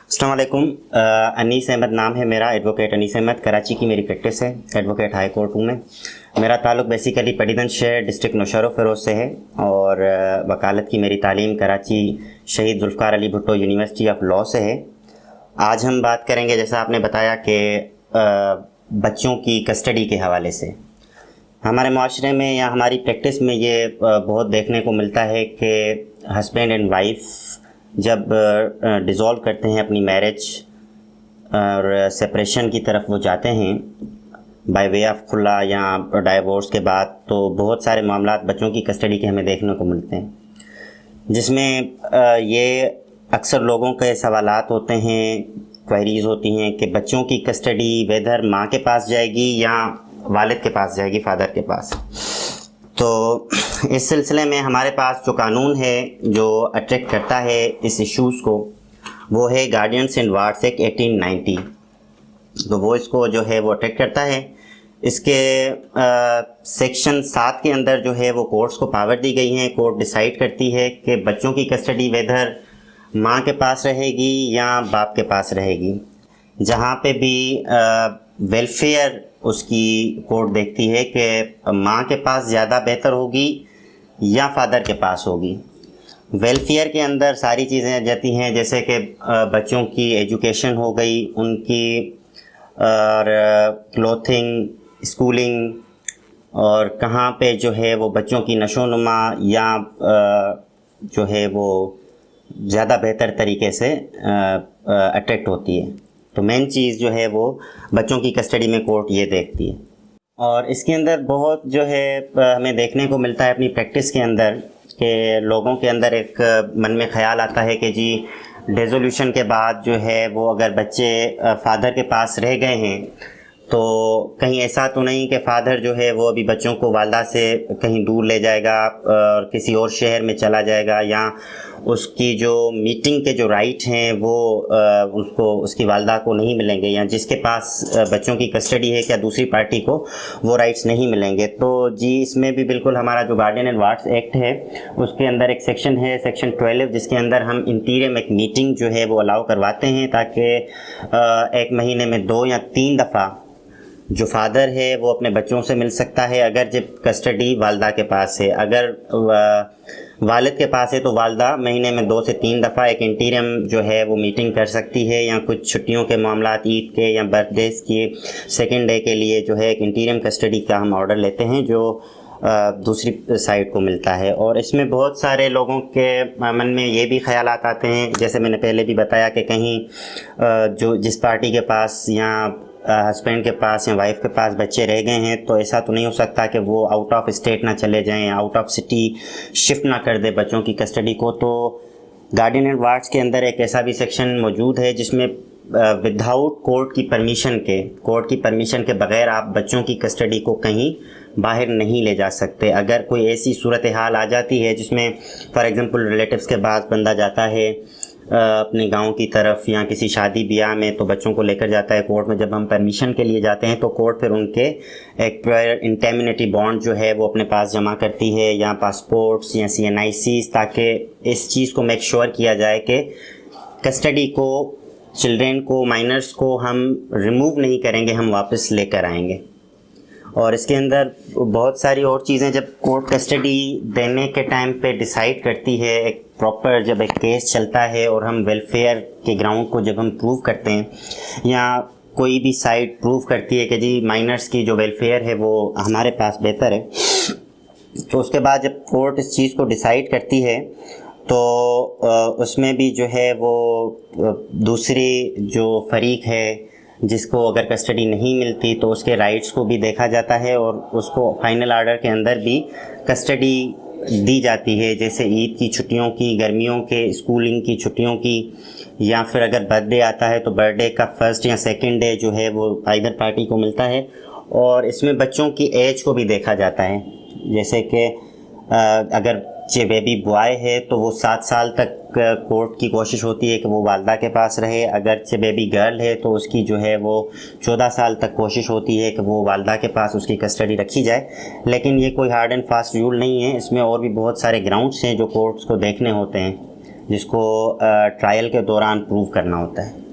अस्सलाम वालेकुम। अनीस अहमद नाम है मेरा, एडवोकेट अनीस अहमद। कराची की मेरी प्रैक्टिस है, एडवोकेट हाई कोर्ट हूँ मैं। मेरा ताल्लुक़ बेसिकली पडीगंज शहर डिस्ट्रिक्ट नौशहरा फ़िरोज़ से है और वकालत की मेरी तालीम कराची शहीद Zulfikar Ali Bhutto university of law से है। आज हम बात करेंगे, जैसा आपने बताया, कि बच्चों की कस्टडी के हवाले से हमारे माशरे में या हमारी प्रैक्टिस में ये बहुत देखने को मिलता है कि हस्बैंड एंड वाइफ जब डिज़ोल्व करते हैं अपनी मैरिज और सेपरेशन की तरफ वो जाते हैं बाय वे ऑफ खुला या डाइवोर्स के बाद, तो बहुत सारे मामलात बच्चों की कस्टडी के हमें देखने को मिलते हैं, जिसमें ये अक्सर लोगों के सवालात होते हैं, क्वेरीज़ होती हैं कि बच्चों की कस्टडी वेदर माँ के पास जाएगी या वालिद के पास जाएगी, फादर के पास। तो इस सिलसिले में हमारे पास जो कानून है जो अट्रैक्ट करता है इस इश्यूज़ को, वो है गार्डियंस एंड वार्ड्स एक्ट 1890। तो वो इसको जो है वो अट्रैक्ट करता है। इसके सेक्शन 7 के अंदर जो है वो कोर्ट्स को पावर दी गई है। कोर्ट डिसाइड करती है कि बच्चों की कस्टडी वेदर माँ के पास रहेगी या बाप के पास रहेगी। जहाँ पे भी वेलफेयर उसकी कोर्ट देखती है कि माँ के पास ज़्यादा बेहतर होगी या फादर के पास होगी। वेलफेयर के अंदर सारी चीज़ें आ जाती हैं, जैसे कि बच्चों की एजुकेशन हो गई, उनकी और क्लोथिंग, स्कूलिंग, और कहाँ पे जो है वो बच्चों की नशोनुमा या जो है वो ज़्यादा बेहतर तरीके से अट्रैक्ट होती है। तो मेन चीज़ जो है वो बच्चों की कस्टडी में कोर्ट ये देखती है। और इसके अंदर बहुत जो है हमें देखने को मिलता है अपनी प्रैक्टिस के अंदर कि लोगों के अंदर एक मन में ख़्याल आता है कि जी डिसोल्यूशन के बाद जो है वो अगर बच्चे फादर के पास रह गए हैं तो कहीं ऐसा तो नहीं कि फ़ादर जो है वो अभी बच्चों को वालदा से कहीं दूर ले जाएगा और किसी और शहर में चला जाएगा, या उसकी जो मीटिंग के जो राइट हैं वो उसको उसकी वालदा को नहीं मिलेंगे, या जिसके पास बच्चों की कस्टडी है क्या दूसरी पार्टी को वो राइट्स नहीं मिलेंगे। तो जी इसमें भी बिल्कुल हमारा जो गार्डियन एंड वार्ड्स एक्ट है उसके अंदर एक सेक्शन है, सेक्शन 12, जिसके अंदर हम इंटीरियम एक मीटिंग जो है वो अलाउ करवाते हैं ताकि एक महीने में 2 या 3 दफ़ा जो फादर है वो अपने बच्चों से मिल सकता है, अगर जब कस्टडी वालदा के पास है। अगर वालिद के पास है तो वालदा महीने में 2 से 3 दफ़ा एक इंटीरियम जो है वो मीटिंग कर सकती है, या कुछ छुट्टियों के मामलात, ईद के या बर्थडेज़ के सेकंड डे के लिए जो है एक इंटीरियम कस्टडी का हम ऑर्डर लेते हैं जो दूसरी साइड को मिलता है। और इसमें बहुत सारे लोगों के मन में ये भी ख्यालात आते हैं, जैसे मैंने पहले भी बताया कि कहीं जो जिस पार्टी के पास या हस्बैंड के पास या वाइफ के पास बच्चे रह गए हैं तो ऐसा तो नहीं हो सकता कि वो आउट ऑफ स्टेट ना चले जाएं, आउट ऑफ सिटी शिफ्ट ना कर दे बच्चों की कस्टडी को। तो गार्डियन एंड वार्ड्स के अंदर एक ऐसा भी सेक्शन मौजूद है जिसमें विदाउट कोर्ट की परमिशन के बग़ैर आप बच्चों की कस्टडी को कहीं बाहर नहीं ले जा सकते। अगर कोई ऐसी सूरत हाल आ जाती है जिसमें फॉर एग्ज़ाम्पल रिलेटिव्स के पास बंदा जाता है अपने गांव की तरफ या किसी शादी ब्याह में, तो बच्चों को लेकर जाता है कोर्ट में। जब हम परमिशन के लिए जाते हैं तो कोर्ट फिर उनके एक प्रायर इंटेमिनिटी बॉन्ड जो है वो अपने पास जमा करती है, या पासपोर्ट्स या CNICs, ताकि इस चीज़ को मेक श्योर किया जाए कि कस्टडी को, चिल्ड्रेन को, माइनर्स को हम रिमूव नहीं करेंगे, हम वापस लेकर आएंगे। और इसके अंदर बहुत सारी और चीज़ें जब कोर्ट कस्टडी देने के टाइम पे डिसाइड करती है, एक प्रॉपर जब एक केस चलता है और हम वेलफेयर के ग्राउंड को जब हम प्रूव करते हैं, या कोई भी साइड प्रूव करती है कि जी माइनर्स की जो वेलफेयर है वो हमारे पास बेहतर है, तो उसके बाद जब कोर्ट इस चीज़ को डिसाइड करती है तो उसमें भी जो है वो दूसरी जो फरीक है जिसको अगर कस्टडी नहीं मिलती तो उसके राइट्स को भी देखा जाता है और उसको फाइनल ऑर्डर के अंदर भी कस्टडी दी जाती है, जैसे ईद की छुट्टियों की, गर्मियों के स्कूलिंग की छुट्टियों की, या फिर अगर बर्थडे आता है तो बर्थडे का फर्स्ट या सेकंड डे जो है वो आइदर पार्टी को मिलता है। और इसमें बच्चों की एज को भी देखा जाता है, जैसे कि अगर बेबी बॉय है तो वो 7 साल तक कोर्ट की कोशिश होती है कि वो वालदा के पास रहे। अगर बेबी गर्ल है तो उसकी जो है वो 14 साल तक कोशिश होती है कि वो वालदा के पास उसकी कस्टडी रखी जाए। लेकिन ये कोई हार्ड एंड फास्ट रूल नहीं है, इसमें और भी बहुत सारे ग्राउंड्स हैं जो कोर्ट्स को देखने होते हैं। जिसको ट्रायल के दौरान प्रूव करना होता है।